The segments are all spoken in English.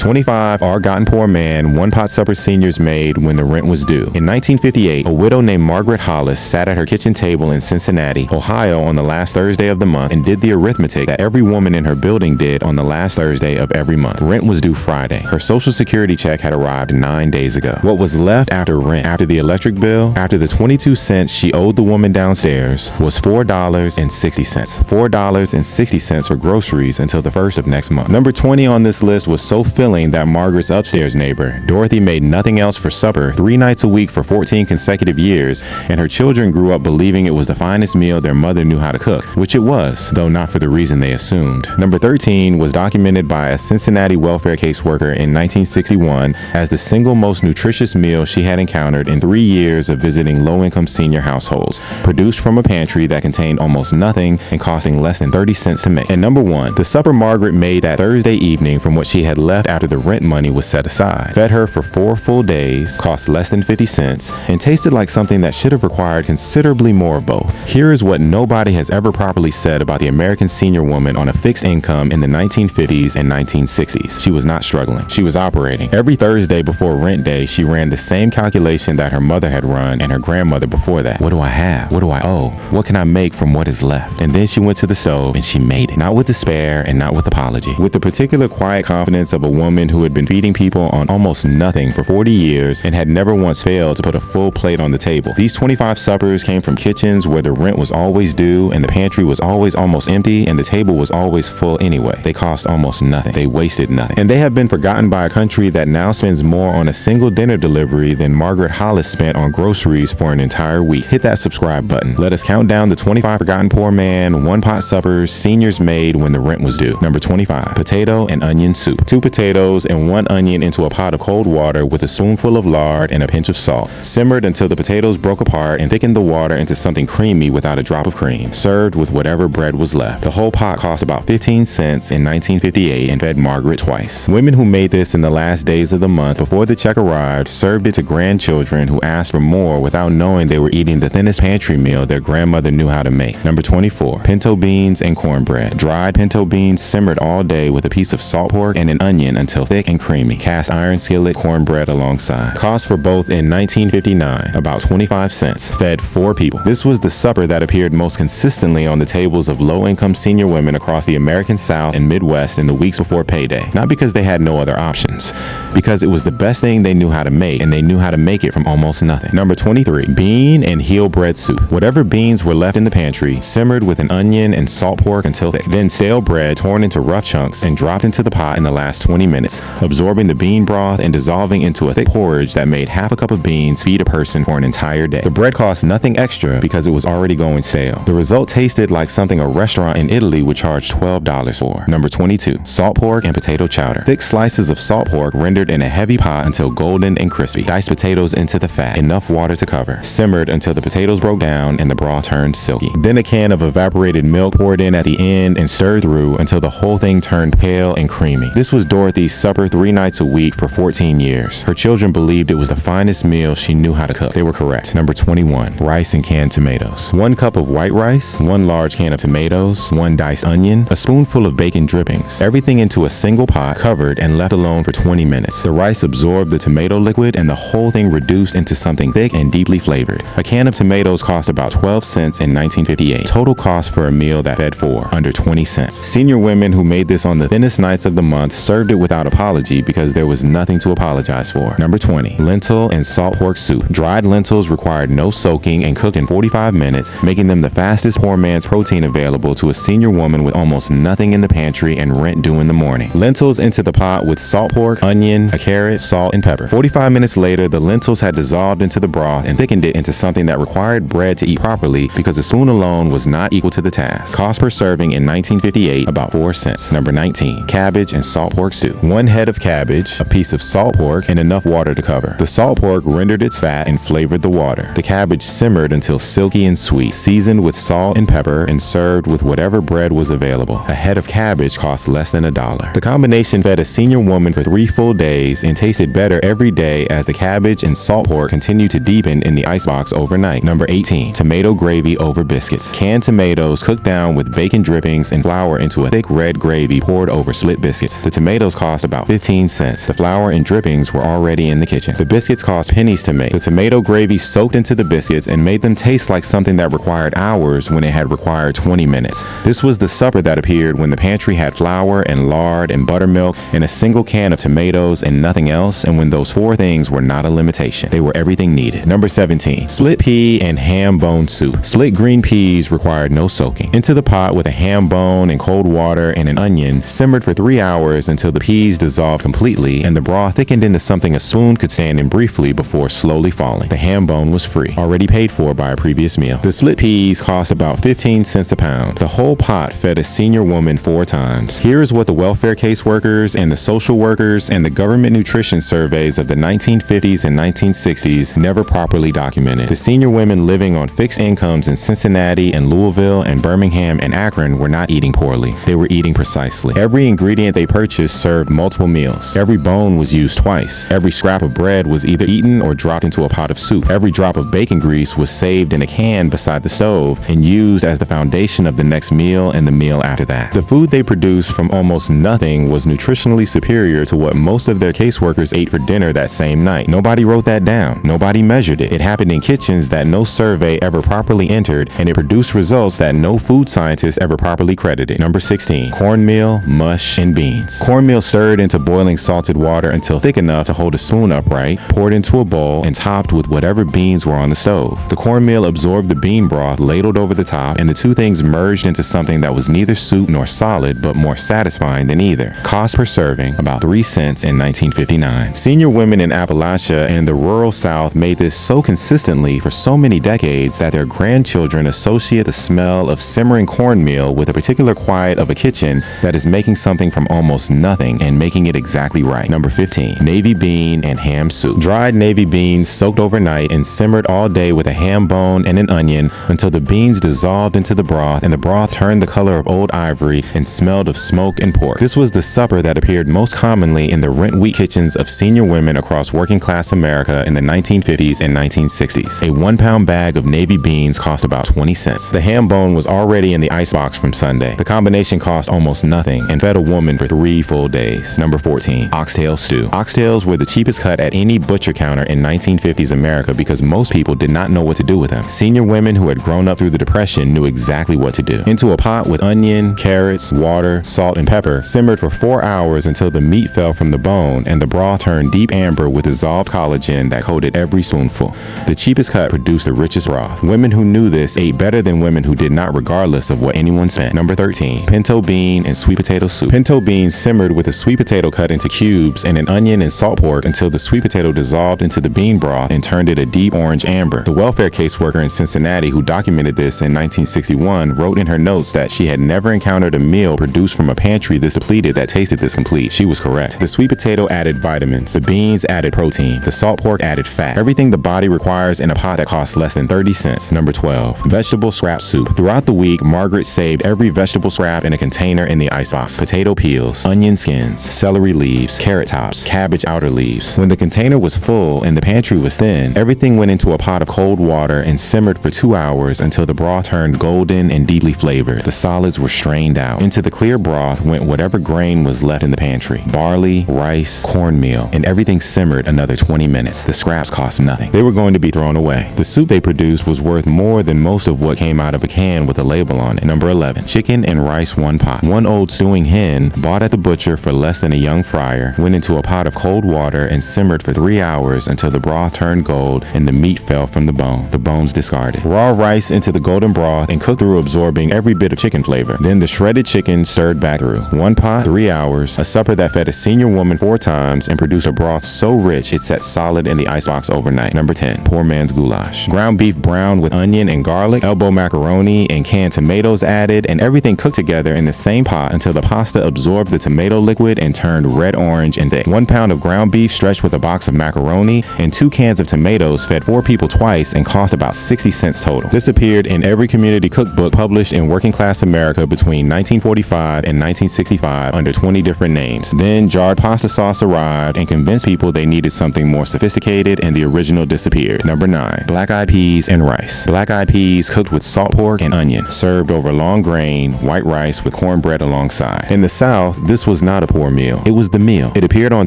25. Forgotten poor man, one-pot supper seniors made when the rent was due. In 1958, a widow named Margaret Hollis sat at her kitchen table in Cincinnati, Ohio on the last Thursday of the month and did the arithmetic that every woman in her building did on the last Thursday of every month. Rent was due Friday. Her Social Security check had arrived 9 days ago. What was left after rent, after the electric bill, after the 22 cents she owed the woman downstairs, was $4.60. $4.60 for groceries until the first of next month. Number 20 on this list was so filling that Margaret's upstairs neighbor, Dorothy, made nothing else for supper 3 nights a week for 14 consecutive years, and her children grew up believing it was the finest meal their mother knew how to cook, which it was, though not for the reason they assumed. Number 13 was documented by a Cincinnati welfare caseworker in 1961 as the single most nutritious meal she had encountered in 3 years of visiting low-income senior households, produced from a pantry that contained almost nothing and costing less than 30 cents to make. And number 1, the supper Margaret made that Thursday evening from what she had left after the rent money was set aside, fed her for 4 full days, cost less than 50 cents, and tasted like something that should have required considerably more of both. Here is what nobody has ever properly said about the American senior woman on a fixed income in the 1950s and 1960s. She was not struggling. She was operating. Every Thursday before rent day, she ran the same calculation that her mother had run and her grandmother before that. What do I have? What do I owe? What can I make from what is left? And then she went to the stove and she made it. Not with despair and not with apology. With the particular quiet confidence of a woman who had been feeding people on almost nothing for 40 years and had never once failed to put a full plate on the table. These 25 suppers came from kitchens where the rent was always due and the pantry was always almost empty and the table was always full anyway. They cost almost nothing. They wasted nothing. And they have been forgotten by a country that now spends more on a single dinner delivery than Margaret Hollis spent on groceries for an entire week. Hit that subscribe button. Let us count down the 25 forgotten poor man, one-pot suppers seniors made when the rent was due. Number 25, potato and onion soup. 2 potatoes and 1 onion into a pot of cold water with a spoonful of lard and a pinch of salt. Simmered until the potatoes broke apart and thickened the water into something creamy without a drop of cream. Served with whatever bread was left. The whole pot cost about 15 cents in 1958 and fed Margaret twice. Women who made this in the last days of the month before the check arrived served it to grandchildren who asked for more without knowing they were eating the thinnest pantry meal their grandmother knew how to make. Number 24, pinto beans and cornbread. Dried pinto beans simmered all day with a piece of salt pork and an onion until thick and creamy. Cast iron skillet cornbread alongside. Cost for both in 1959, about 25 cents. Fed 4 people. This was the supper that appeared most consistently on the tables of low-income senior women across the American South and Midwest in the weeks before payday. Not because they had no other options, because it was the best thing they knew how to make, and they knew how to make it from almost nothing. Number 23, bean and heel bread soup. Whatever beans were left in the pantry, simmered with an onion and salt pork until thick. Then stale bread torn into rough chunks and dropped into the pot in the last 20 minutes, absorbing the bean broth and dissolving into a thick porridge that made half a cup of beans feed a person for an entire day. The bread cost nothing extra because it was already going stale. The result tasted like something a restaurant in Italy would charge $12 for. Number 22, salt pork and potato chowder. Thick slices of salt pork rendered in a heavy pot until golden and crispy. Diced potatoes into the fat, enough water to cover. Simmered until the potatoes broke down and the broth turned silky. Then a can of evaporated milk poured in at the end and stirred through until the whole thing turned pale and creamy. This was Dorothy's supper 3 nights a week for 14 years. Her children believed it was the finest meal she knew how to cook. They were correct. Number 21, rice and canned tomatoes. 1 cup of white rice, 1 large can of tomatoes, 1 diced onion, a spoonful of bacon drippings. Everything into a single pot, covered and left alone for 20 minutes. The rice absorbed the tomato liquid and the whole thing reduced into something thick and deeply flavored. A can of tomatoes cost about 12 cents in 1958. Total cost for a meal that fed 4, under 20 cents. Senior women who made this on the thinnest nights of the month served it without apology because there was nothing to apologize for. Number 20, lentil and salt pork soup. Dried lentils required no soaking and cooked in 45 minutes, making them the fastest poor man's protein available to a senior woman with almost nothing in the pantry and rent due in the morning. Lentils into the pot with salt pork, onion, a carrot, salt, and pepper. 45 minutes later, the lentils had dissolved into the broth and thickened it into something that required bread to eat properly because a spoon alone was not equal to the task. Cost per serving in 1958, about 4 cents. Number 19, cabbage and salt pork soup. 1 head of cabbage, a piece of salt pork, and enough water to cover. The salt pork rendered its fat and flavored the water. The cabbage simmered until silky and sweet, seasoned with salt and pepper, and served with whatever bread was available. A head of cabbage cost less than $1. The combination fed a senior woman for 3 full days days and tasted better every day as the cabbage and salt pork continued to deepen in the icebox overnight. Number 18. Tomato gravy over biscuits. Canned tomatoes cooked down with bacon drippings and flour into a thick red gravy poured over split biscuits. The tomatoes cost about 15 cents. The flour and drippings were already in the kitchen. The biscuits cost pennies to make. The tomato gravy soaked into the biscuits and made them taste like something that required hours when it had required 20 minutes. This was the supper that appeared when the pantry had flour and lard and buttermilk and a single can of tomatoes and nothing else, and when those four things were not a limitation. They were everything needed. Number 17. Split pea and ham bone soup. Split green peas required no soaking. Into the pot with a ham bone and cold water and an onion, simmered for 3 hours until the peas dissolved completely and the broth thickened into something a spoon could stand in briefly before slowly falling. The ham bone was free, already paid for by a previous meal. The split peas cost about 15 cents a pound. The whole pot fed a senior woman 4 times. Here's what the welfare caseworkers and the social workers and the government nutrition surveys of the 1950s and 1960s never properly documented. The senior women living on fixed incomes in Cincinnati and Louisville and Birmingham and Akron were not eating poorly. They were eating precisely. Every ingredient they purchased served multiple meals. Every bone was used twice. Every scrap of bread was either eaten or dropped into a pot of soup. Every drop of bacon grease was saved in a can beside the stove and used as the foundation of the next meal and the meal after that. The food they produced from almost nothing was nutritionally superior to what most of their caseworkers ate for dinner that same night. Nobody wrote that down. Nobody measured it. It happened in kitchens that no survey ever properly entered, and it produced results that no food scientist ever properly credited. Number 16. Cornmeal, mush, and beans. Cornmeal stirred into boiling salted water until thick enough to hold a spoon upright, poured into a bowl, and topped with whatever beans were on the stove. The cornmeal absorbed the bean broth ladled over the top, and the two things merged into something that was neither soup nor solid, but more satisfying than either. Cost per serving, about 3 cents in 1959. Senior women in Appalachia and the rural South made this so consistently for so many decades that their grandchildren associate the smell of simmering cornmeal with a particular quiet of a kitchen that is making something from almost nothing and making it exactly right. Number 15. Navy bean and ham soup. Dried navy beans soaked overnight and simmered all day with a ham bone and an onion until the beans dissolved into the broth and the broth turned the color of old ivory and smelled of smoke and pork. This was the supper that appeared most commonly in the rent-week kitchens of senior women across working-class America in the 1950s and 1960s. A 1-pound bag of navy beans cost about 20 cents. The ham bone was already in the icebox from Sunday. The combination cost almost nothing and fed a woman for 3 full days. Number 14. Oxtail stew. Oxtails were the cheapest cut at any butcher counter in 1950s America because most people did not know what to do with them. Senior women who had grown up through the Depression knew exactly what to do. Into a pot with onion, carrots, water, salt, and pepper, simmered for 4 hours until the meat fell from the bone and the broth turned deep amber with dissolved collagen that coated every spoonful. The cheapest cut produced the richest broth. Women who knew this ate better than women who did not, regardless of what anyone spent. Number 13. Pinto bean and sweet potato soup. Pinto beans simmered with a sweet potato cut into cubes and an onion and salt pork until the sweet potato dissolved into the bean broth and turned it a deep orange amber. The welfare caseworker in Cincinnati who documented this in 1961 wrote in her notes that she had never encountered a meal produced from a pantry this depleted that tasted this complete. She was correct. The sweet potato added vitamins. The beans added protein. The salt pork added fat. Everything the body requires in a pot that costs less than 30 cents. Number 12. Vegetable scrap soup. Throughout the week, Margaret saved every vegetable scrap in a container in the icebox. Potato peels, onion skins, celery leaves, carrot tops, cabbage outer leaves. When the container was full and the pantry was thin, everything went into a pot of cold water and simmered for 2 hours until the broth turned golden and deeply flavored. The solids were strained out. Into the clear broth went whatever grain was left in the pantry. Barley, rice, cornmeal, and everything simmered another 20 minutes. The scraps cost nothing. They were going to be thrown away. The soup they produced was worth more than most of what came out of a can with a label on it. Number 11. Chicken and rice one pot. One old stewing hen, bought at the butcher for less than a young fryer, went into a pot of cold water and simmered for 3 hours until the broth turned gold and the meat fell from the bone. The bones discarded. Raw rice into the golden broth and cooked through, absorbing every bit of chicken flavor. Then the shredded chicken stirred back through. One pot, 3 hours, a supper that fed a senior woman 4 times and produced a broth so rich it sat solid in the icebox overnight. Number 10. Poor man's goulash. Ground beef browned with onion and garlic, elbow macaroni and canned tomatoes added, and everything cooked together in the same pot until the pasta absorbed the tomato liquid and turned red orange and thick. 1 pound of ground beef stretched with a box of macaroni and 2 cans of tomatoes fed 4 people twice and cost about 60 cents total. This appeared in every community cookbook published in working class America between 1945 and 1965 under 20 different names. Then jarred pasta sauce arrived and convinced people they needed something more sophisticated, and the original disappeared. Number 9. Black-eyed peas and rice. Black-eyed peas cooked with salt pork and onion, served over long grain, white rice with cornbread alongside. In the South, this was not a poor meal. It was the meal. It appeared on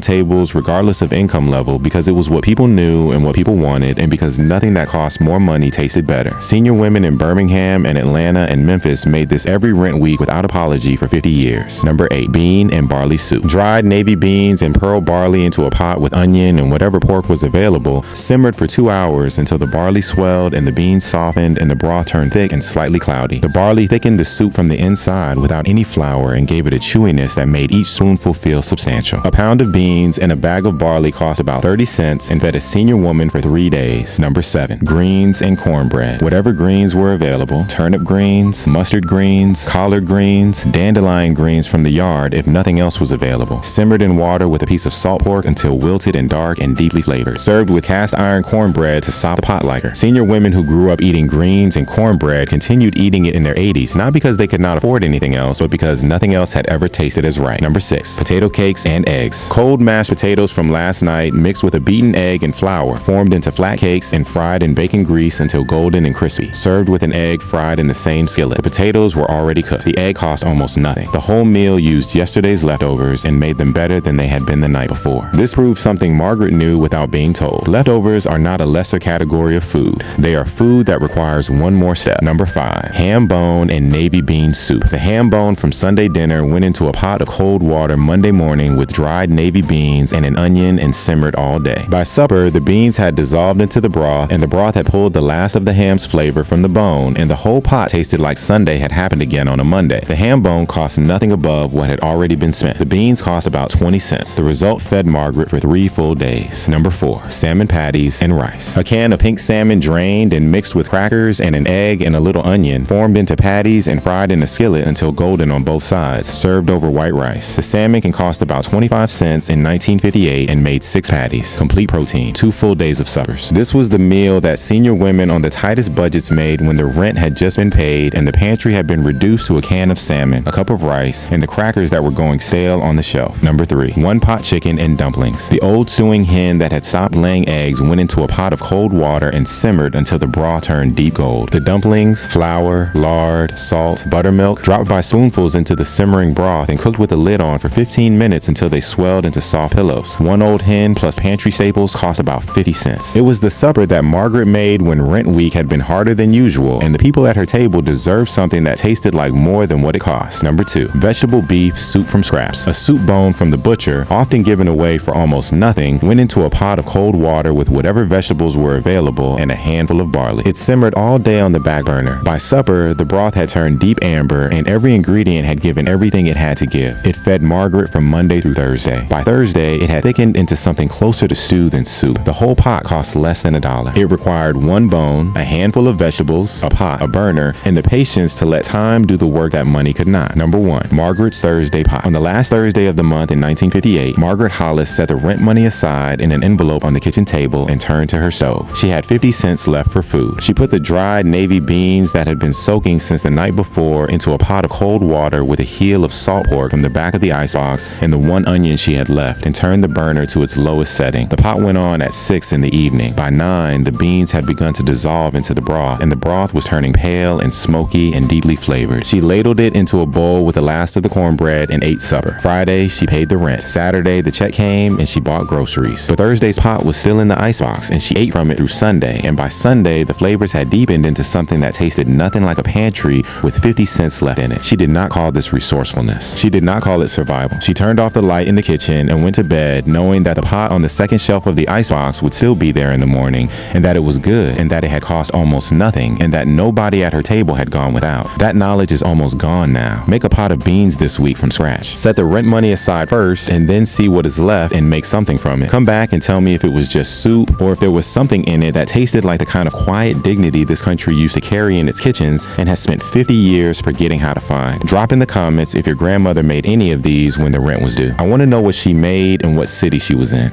tables regardless of income level because it was what people knew and what people wanted, and because nothing that cost more money tasted better. Senior women in Birmingham and Atlanta and Memphis made this every rent week without apology for 50 years. Number 8. Bean and barley soup. Dried navy beans and pearl barley into a pot with onion and whatever pork was available, simmered for 2 hours until the barley swelled and the beans softened and the broth turned thick and slightly cloudy. The barley thickened the soup from the inside without any flour and gave it a chewiness that made each spoonful feel substantial. A pound of beans and a bag of barley cost about 30 cents and fed a senior woman for 3 days. Number 7. Greens and cornbread. Whatever greens were available, turnip greens, mustard greens, collard greens, dandelion greens from the yard if nothing else was available, simmered in water with a piece of salt pork until wilted and dark and deeply flavored, served with cast iron cornbread to sop the pot liker. Senior women who grew up eating greens and cornbread continued eating it in their 80s, not because they could not afford anything else, but because nothing else had ever tasted as right. Number 6. Potato cakes and eggs. Cold mashed potatoes from last night mixed with a beaten egg and flour formed into flat cakes and fried in bacon grease until golden and crispy, served with an egg fried in the same skillet. The potatoes were already cooked. The egg cost almost nothing. The whole meal used yesterday's leftovers and made them better than they had been the night before. This proved something Margaret knew without being told. Leftovers are not a lesser category of food. They are food that requires one more step. Number 5. Ham bone and navy bean soup. The ham bone from Sunday dinner went into a pot of cold water Monday morning with dried navy beans and an onion and simmered all day. By supper, the beans had dissolved into the broth and the broth had pulled the last of the ham's flavor from the bone, and the whole pot tasted like Sunday had happened again on a Monday. The ham bone cost nothing above what had already been spent. The beans cost about 20 cents. The result fed Margaret for 3 full days. Number 4. Salmon patties and rice. A can of pink salmon drained and mixed with crackers and an egg and a little onion, formed into patties and fried in a skillet until golden on both sides, served over white rice. The salmon can cost about 25 cents in 1958 and made 6 patties. Complete protein. 2 full days of suppers. This was the meal that senior women on the tightest budgets made when the rent had just been paid and the pantry had been reduced to a can of salmon, a cup of rice, and the crackers that were going stale on the shelf. Number 3. One-pot chicken and dumplings. The old suing hen that had stopped laying eggs went into a pot of cold water and simmered until the broth turned deep gold. The dumplings, flour, lard, salt, buttermilk, dropped by spoonfuls into the simmering broth and cooked with the lid on for 15 minutes until they swelled into soft pillows. One old hen plus pantry staples cost about 50 cents. It was the supper that Margaret made when rent week had been harder than usual, and the people at her table deserved something that tasted like more than what it cost. Number 2. Vegetable beef soup from scraps. A soup bone from the butcher, often given away for almost nothing, went into a pot of cold water with whatever vegetables were available and a handful of barley. It simmered all day on the back burner. By supper, the broth had turned deep amber and every ingredient had given everything it had to give. It fed Margaret from Monday through Thursday. By Thursday, it had thickened into something closer to stew than soup. The whole pot cost less than $1. It required one bone, a handful of vegetables, a pot, a burner, and the patience to let time do the work that money could not. Number 1. Margaret's Thursday pot. On the last Thursday of the month in 1958, Margaret Hollis set the rent money aside in an envelope on the kitchen table and turned to her stove. She had 50 cents left for food. She put the dried navy beans that had been soaking since the night before into a pot of cold water with a heel of salt pork from the back of the icebox and the one onion she had left, and turned the burner to its lowest setting. The pot went on at 6 in the evening. By 9, the beans had begun to dissolve into the broth, and the broth was turning pale and smoky and deeply flavored. She ladled it into a bowl with the last of the cornbread and ate supper. Friday, she paid the rent. Saturday, the check came and she bought groceries. But Thursday's pot was still in the icebox, and she ate from it through Sunday, and by Sunday, the flavors had deepened into something that tasted nothing like a pantry with 50 cents left in it. She did not call this resourcefulness. She did not call it survival. She turned off the light in the kitchen and went to bed knowing that the pot on the second shelf of the icebox would still be there in the morning, and that it was good, and that it had cost almost nothing, and that nobody at her table had gone without. That knowledge is almost gone now. Make a pot of beans this week from scratch. Set the rent money aside first and then see what is left and make something from it. Come back and tell me if it was just soup or if there was something in it that tasted like the kind of quiet dignity this country used to carry in its kitchens and has spent 50 years forgetting how to find. Drop in the comments if your grandmother made any of these when the rent was due. I want to know what she made and what city she was in.